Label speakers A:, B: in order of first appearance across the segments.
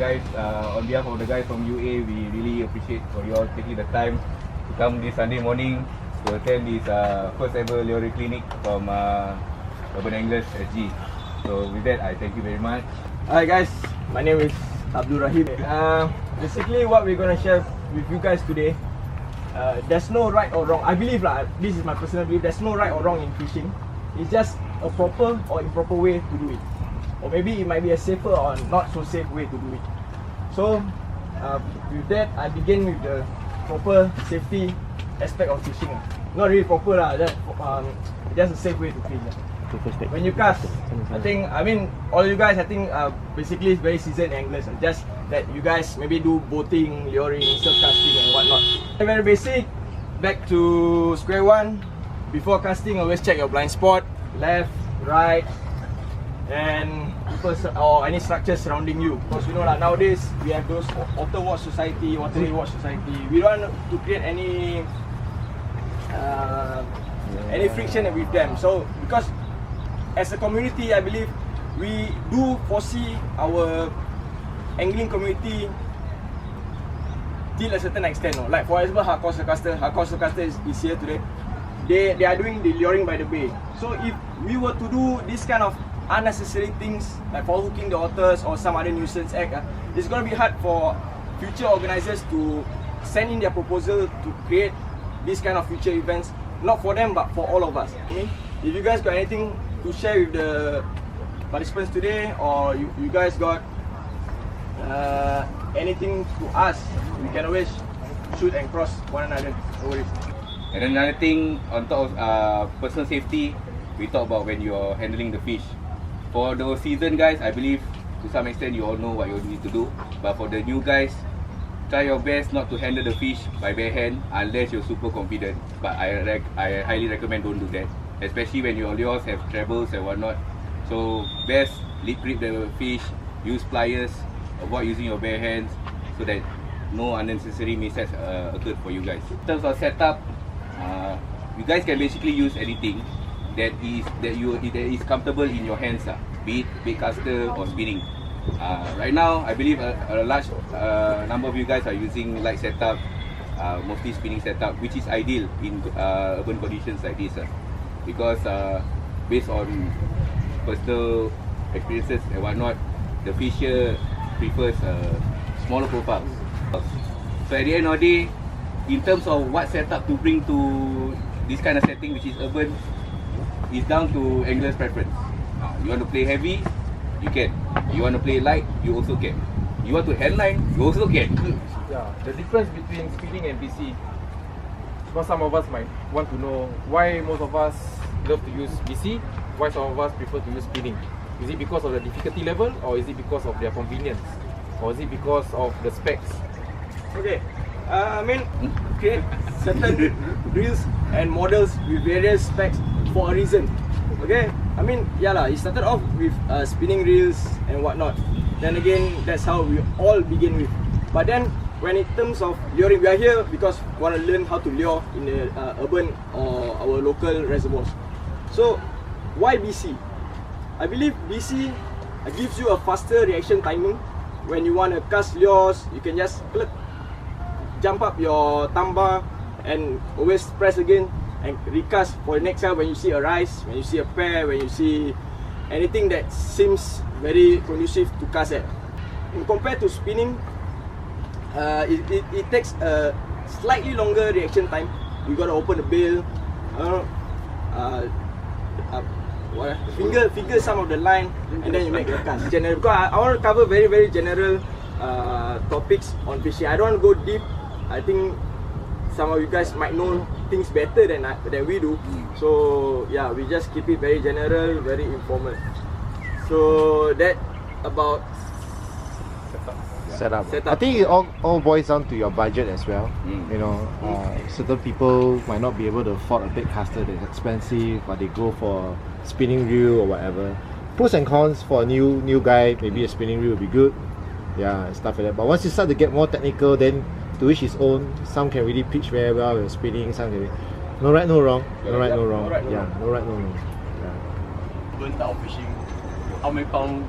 A: guys, on behalf of the guys from UA, we really appreciate for you all taking the time to come this Sunday morning to attend this first ever luring clinic from Angler'S SG. So with that, I thank you very much.
B: Hi guys, my name is Abdul Rahim. Basically what we're gonna share with you guys today, there's no right or wrong. I believe this is my personal belief, there's no right or wrong in fishing. It's just a proper or improper way to do it. Or maybe it might be a safer or not so safe way to do it. So with that, I begin with the proper safety aspect of fishing. Not really proper just a safe way to fish. When you cast, I mean all you guys basically is very seasoned anglers. Just that you guys maybe do boating, luring, surf casting and whatnot. Very basic, back to square one. Before casting, always check your blind spot, left, right, and or any structures surrounding you. Because you know nowadays we have those ORTO watch society, waterway watch society. We don't want to create any friction with them. So because as a community, I believe we do foresee our angling community till a certain extent. Like for example, hardcore surfcaster is here today. They are doing the luring by the bay. So if we were to do this kind of unnecessary things like for hooking the otters or some other nuisance act, it's going to be hard for future organizers to send in their proposal to create this kind of future events, not for them but for all of us. Okay? If you guys got anything to share with the participants today, or you guys got anything to ask, we can always shoot and cross one another. No worries.
A: And then another thing on top of personal safety, we talk about when you're handling the fish. For the seasoned guys, I believe to some extent you all know what you need to do. But for the new guys, try your best not to handle the fish by bare hand unless you're super confident. But I highly recommend don't do that, especially when your lures have trebles and whatnot. So best lip grip the fish, use pliers, avoid using your bare hands so that no unnecessary mishaps occur for you guys. In terms of setup, you guys can basically use anything that is comfortable in your hands, be it bait caster or spinning. Right now, I believe a large number of you guys are using light setup, mostly spinning setup, which is ideal in urban conditions like this, because based on personal experiences and whatnot, the fisher prefers smaller profiles. So at the end of the day, in terms of what setup to bring to this kind of setting, which is urban, is down to angler's preference. You want to play heavy, you can. You want to play light, you also can. You want to headline, you also can.
C: Yeah, the difference between spinning and BC. Because some of us might want to know why most of us love to use BC, why some of us prefer to use spinning. Is it because of the difficulty level, or is it because of their convenience, or is it because of the specs?
B: Okay, I mean, create certain reels and models with various specs for a reason. Okay, I mean, it started off with spinning reels and whatnot. Then again, that's how we all begin with. But then, when in terms of luring, we are here because we want to learn how to lure in the urban or our local reservoirs. So, why BC? I believe BC gives you a faster reaction timing. When you want to cast lures, you can just jump up your tamba and always press again and recast for the next time when you see a rise, when you see a pair, when you see anything that seems very conducive to cast at. And compared to spinning, it takes a slightly longer reaction time. You gotta open the bail, finger some of the line, and then you make the cast. General, because I want to cover very, very general topics on fishing. I don't want to go deep. I think some of you guys might know things better than we do. So yeah, we just keep it very general, very informal. So that about
D: setup. I think it all boils down to your budget as well. You know, certain people might not be able to afford a big caster that's expensive, but they go for spinning reel or whatever. Pros and cons for a new guy, maybe a spinning reel would be good. Yeah, stuff like that. But once you start to get more technical, then to each his own. Some can really pitch very well with spinning, some can no right, no wrong. No right, no wrong. Yeah, no right, no wrong.
E: Urban type of fishing, how many pound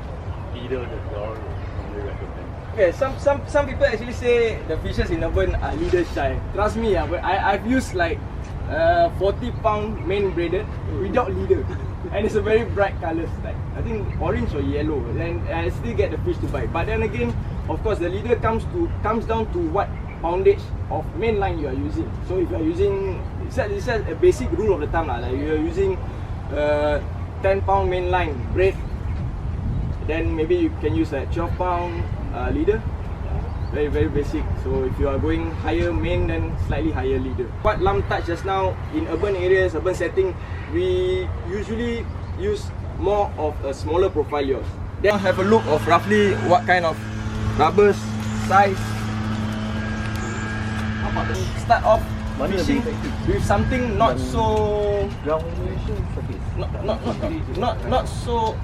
E: leader that you all normally recommend?
B: Okay, some people actually say the fishes in urban are leader shy. Trust me, but I've used like 40-pound main braided without leader, and it's a very bright colours, like I think orange or yellow, and I still get the fish to bite. But then again, of course, the leader comes down to what poundage of main line you are using. So if you are using, it's a basic rule of the thumb, like you are using 10-pound main line braid, then maybe you can use like 12-pound leader. Very, very basic. So if you are going higher main, then slightly higher leader. What Lam touched just now, in urban areas, urban setting, we usually use more of a smaller profile lures. Then have a look of roughly what kind of rubbers, size. Start off fishing with something not so not so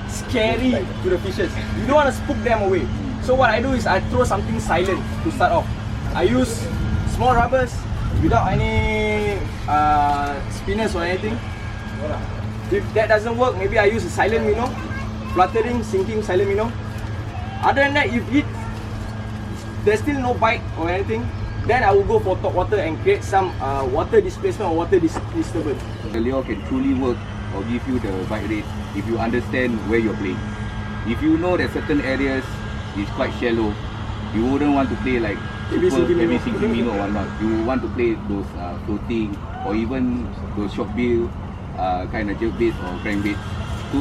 B: scary to the fishes. You don't want to spook them away. So what I do is I throw something silent to start off. I use small rubbers without any spinners or anything. If that doesn't work, maybe I use a silent minnow, fluttering, sinking silent minnow. Other than that, if there's still no bite or anything, then I will go for top water and create some water displacement or water disturbance.
A: The lure can truly work or give you the bite rate if you understand where you're playing. If you know that certain areas is quite shallow, you wouldn't want to play like
B: Every single
A: minnow or whatnot. You want to play those floating or even those short bill kind of jerk baits or crankbaits.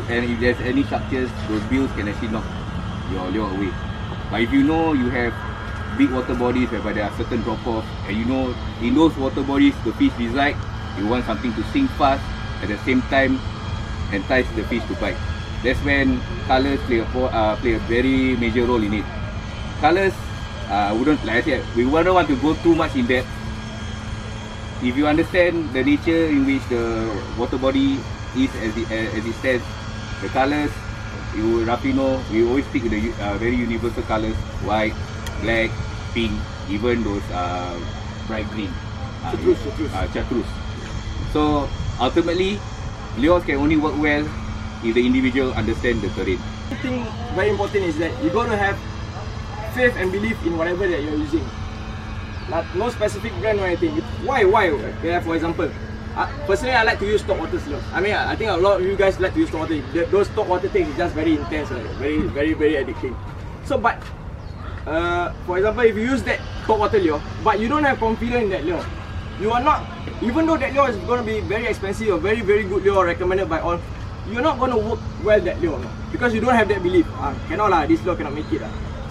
A: And if there's any structures, those bills can actually knock your lure away. But if you know you have big water bodies whereby there are certain drop-offs, and you know in those water bodies the fish reside, you want something to sink fast, at the same time entice the fish to bite. That's when colours play a very major role in it. Colours, wouldn't, like I said, we wouldn't want to go too much in depth. If you understand the nature in which the water body is as it stands, the colours, you will roughly know. We always pick the very universal colours: white, black, pink, even those bright green, chartreuse. So ultimately, lures can only work well if the individual understand the terrain.
B: I think very important is that you got to have faith and belief in whatever that you're using. No specific brand or anything. Why? Yeah, for example, personally I like to use top water lures. I mean, I think a lot of you guys like to use top water. Those top water takes is just very intense, right? very addicting. So, but for example, if you use that top water lure, but you don't have confidence in that lure, you are not, even though that lure is going to be very expensive or very good lure recommended by all, you're not going to work well that lure, no? Because you don't have that belief. Cannot lah, this lure cannot make it.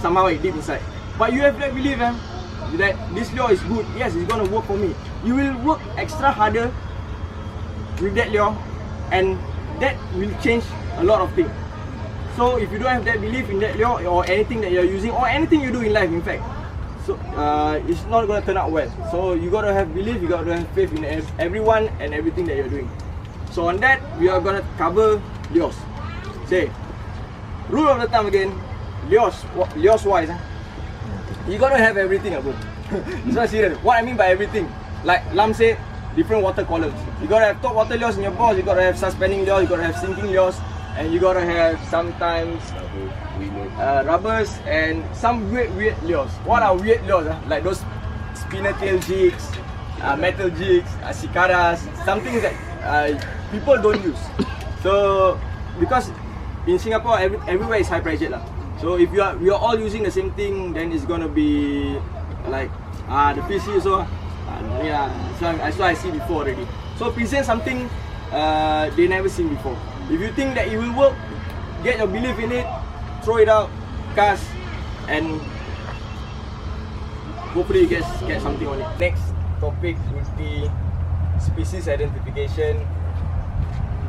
B: Somehow it deep inside. But you have that belief that this lure is good. Yes, it's going to work for me. You will work extra harder with that lure, and that will change a lot of things. So if you don't have that belief in that lure or anything that you're using or anything you do in life, in fact, so it's not going to turn out well. So you got to have belief, you got to have faith in everyone and everything that you're doing. So on that, we are going to cover lures. Say, rule of the thumb again, lures wise, you got to have everything, bro. It's not serious. What I mean by everything, like Lam said, different water columns. You got to have top water lures in your box, you got to have suspending lures, you got to have sinking lures, and you got to have sometimes rubbers and some weird lures. What are weird lures? Like those spinner tail jigs, metal jigs, cicadas, something that people don't use. So because in Singapore everywhere is high pressure lah. So if we are all using the same thing, then it's gonna be like the fish also. Yeah, so I see before already. So present something they never seen before. If you think that it will work, get your belief in it, throw it out, cast, and hopefully you get something on it. Next topic would be species identification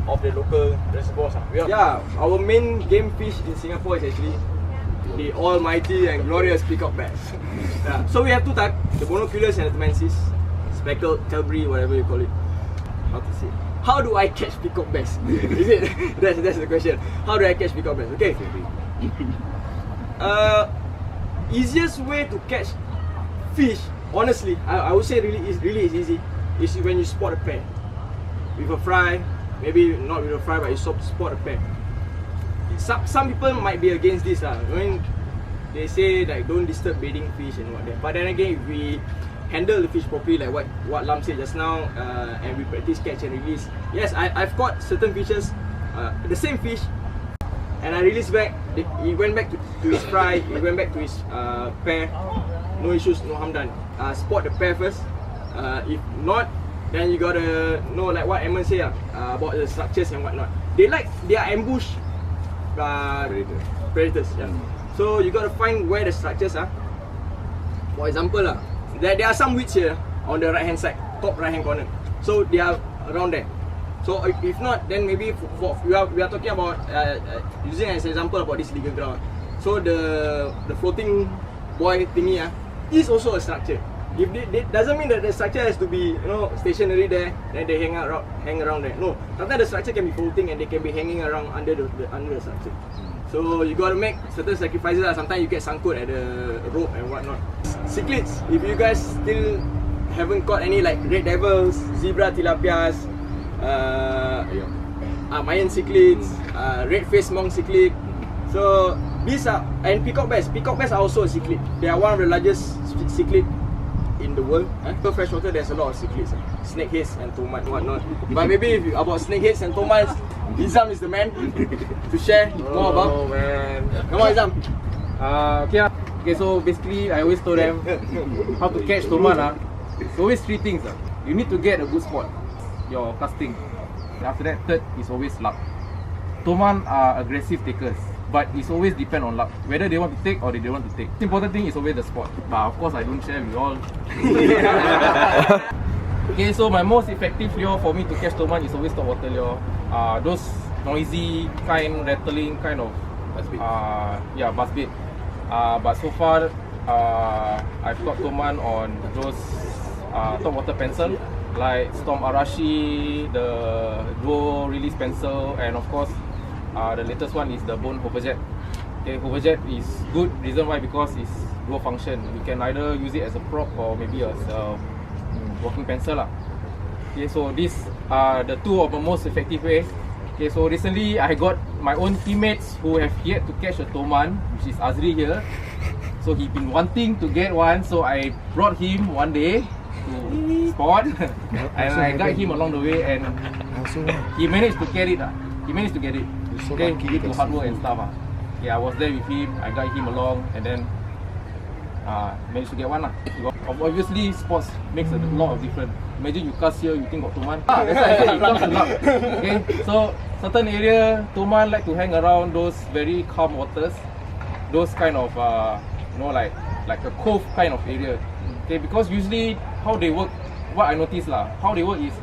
B: of the local reservoirs. Yeah, our main game fish in Singapore is actually the almighty and glorious peacock bass. Yeah. So we have two types, the monoculus and the temensis, speckled, tilbury, whatever you call it. How to say? How do I catch peacock bass? Is it? That's the question. How do I catch peacock bass? Okay. Easiest way to catch fish, honestly, I would say really is easy, is when you spot a pair with a fry. Maybe not with a fry, but you spot a pair. Some people might be against this. I mean, they say like don't disturb bathing fish and what that. But then again, if we handle the fish properly, like what Lam said just now, and we practice catch and release. Yes, I've caught certain fishes, the same fish, and I released back. He went back to his fry. He went back to his pair. No issues, no harm done. Spot the pair first. If not, then you gotta know like what Edmund say about the structures and whatnot. They like their ambush predators. Yeah. So you gotta find where the structures are. For example, there are some weeds here on the right hand side, top right hand corner. So they are around there. So if not, then maybe we are talking about using as an example about this legal ground. So the floating buoy thingy is also a structure. If it doesn't mean that the structure has to be stationary there, then they hang around there. No, sometimes the structure can be floating and they can be hanging around under the structure. So you gotta make certain sacrifices. Sometimes you get sangkut at the rope and whatnot. Cichlids, if you guys still haven't caught any like red devils, zebra tilapias, mayan cichlids, red face monk cichlid. So these are, and peacock bass. Peacock bass are also a cichlid. They are one of the largest cichlid in the world. So freshwater, there's a lot of cichlids, snakeheads and toman and whatnot. But maybe if you, about snakeheads and tomans, Izam is the man to share more about.
C: Oh man.
B: Come on, Izam.
C: Okay, so basically I always told them how to catch toman. It's always three things. You need to get a good spot, your casting. And after that, third is always luck. Toman are aggressive takers, but it's always depend on luck, whether they want to take or they don't want to take. The important thing is always the spot. But of course I don't share with all. Okay, so my most effective lure for me to catch toman is always top water lure. Those noisy kind, rattling kind of bass bait. But so far I've caught toman on those top water pencil like Storm Arashi, the duo release pencil, and of course the latest one is the bone hoverjet. Okay, hoverjet is good. Reason why, because it's dual function. You can either use it as a prop or maybe as a working pencil lah. Okay, so these are the two of the most effective ways. Okay, so recently I got my own teammates who have yet to catch a toman, which is Azri here. So he been wanting to get one, so I brought him one day to spot and I guide him along the way, and he managed to get it. He managed to get it. Okay, he did hard work and stuff. Yeah, I was there with him, I guide him along, and then managed to get one. Obviously, sports makes a lot of difference. Imagine you cast here, you think got toman. That's why I said it comes to luck. Okay, so certain area, toman like to hang around those very calm waters, those kind of like a cove kind of area. Okay, because usually how they work, what I noticed how they work is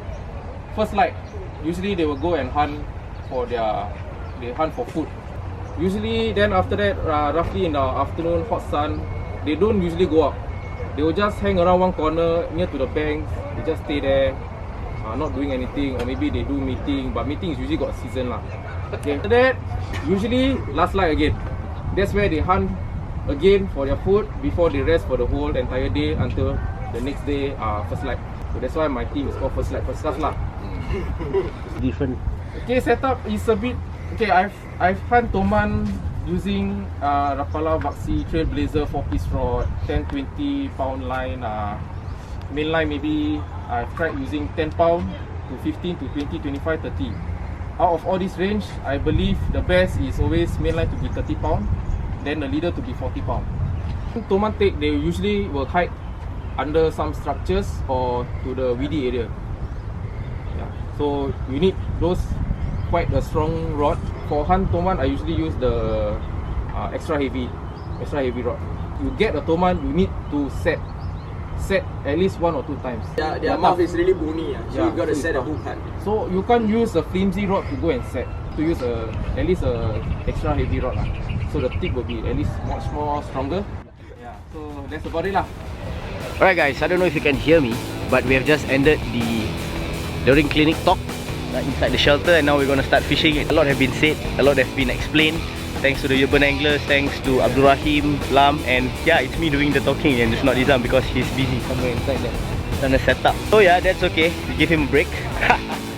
C: first light. Usually they will go and hunt for they hunt for food. Usually then after that, roughly in the afternoon, hot sun, they don't usually go up. They will just hang around one corner near to the banks. They just stay there, not doing anything, or maybe they do meeting, but meeting is usually got a season lah. Okay, after that, usually last light again. That's where they hunt again for their food before they rest for the whole entire day until the next day, first light. So that's why my team is called first light, first class lah.
D: Different.
C: Okay, setup is a bit okay. I've hunt toman using Rapala Vaxi Trailblazer 4-piece rod, 10-20 pound line. Main line maybe I've tried using 10 pound to 15 to 20, 25, 30. Out of all this range, I believe the best is always main line to be 30 pound, then the leader to be 40 pound. Toman take, they usually will hide under some structures or to the weedy area. Yeah. So you need those quite a strong rod. For hunt toman, I usually use the extra heavy rod. You get a toman, you need to set at least 1 or 2 times.
B: Their mouth is really bony, so you gotta set a hook hard.
C: So you can't use a flimsy rod to go and set. To use at least a extra heavy rod. So the tip will be at least much more stronger. Yeah. So that's about it lah.
E: Alright guys, I don't know if you can hear me, but we have just ended the during clinic talk inside the shelter, and now we're gonna start fishing. A lot have been said, a lot have been explained. Thanks to the urban anglers, thanks to Abdul Rahim, Lam, and yeah, it's me doing the talking and it's not Izam because he's busy somewhere inside there trying to set up. So yeah, that's okay. We give him a break.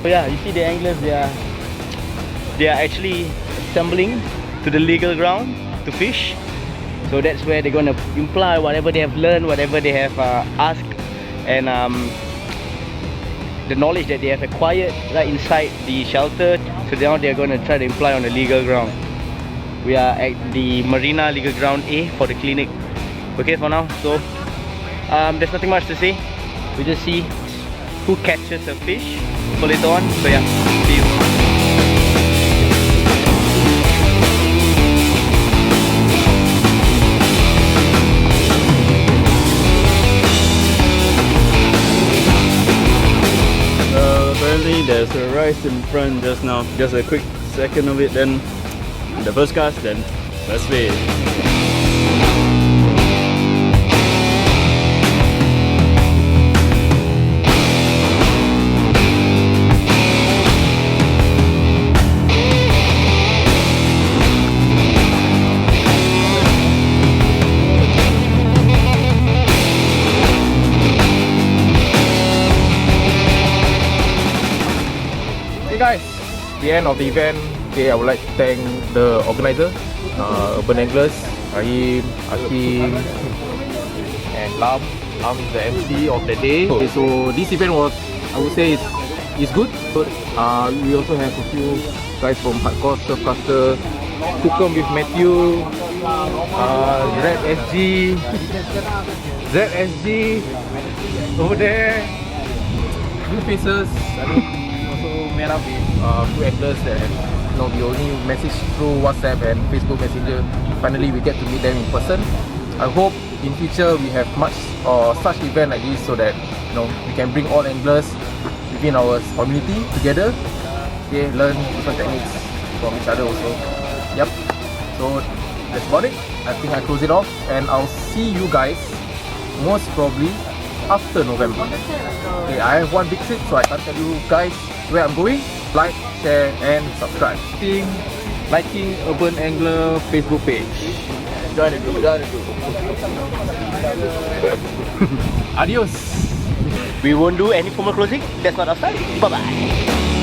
E: So yeah, you see the anglers, they are actually assembling to the legal ground to fish. So that's where they're gonna imply whatever they have learned, whatever they have asked, and the knowledge that they have acquired right inside the shelter. So now they're gonna try to imply on the legal ground. We are at the Marina Legal Ground A for the clinic. Okay, for now. So there's nothing much to say. We just see who catches a fish for later on. So yeah, see you.
F: Apparently there's a rice in front just now. Just a quick second of it, then the first cast, then let's play.
C: Hey guys, the end of the event. Okay, I would like to thank the organizer, Urban Angler'S, Rahim, Hakim, and Lam. Lam is the MC of the day. Okay, so this event was, I would say, is good. We also have a few guys from Hardcore Surfcaster, Cookum with Matthew, zreetsg over there. New faces. I mean, also met up with few anglers that we only message through WhatsApp and Facebook Messenger. Finally, we get to meet them in person. I hope in future we have much such event like this, so that we can bring all anglers within our community together. Okay, learn different techniques from each other also. Yep. So that's about it. I think I close it off, and I'll see you guys most probably after November. Okay, I have one big trip, so I can't tell you guys where I'm going. Like, share, and subscribe. Liking Urban Angler Facebook page. Join the group.
E: Adios. We won't do any formal closing. That's not our style. Bye bye.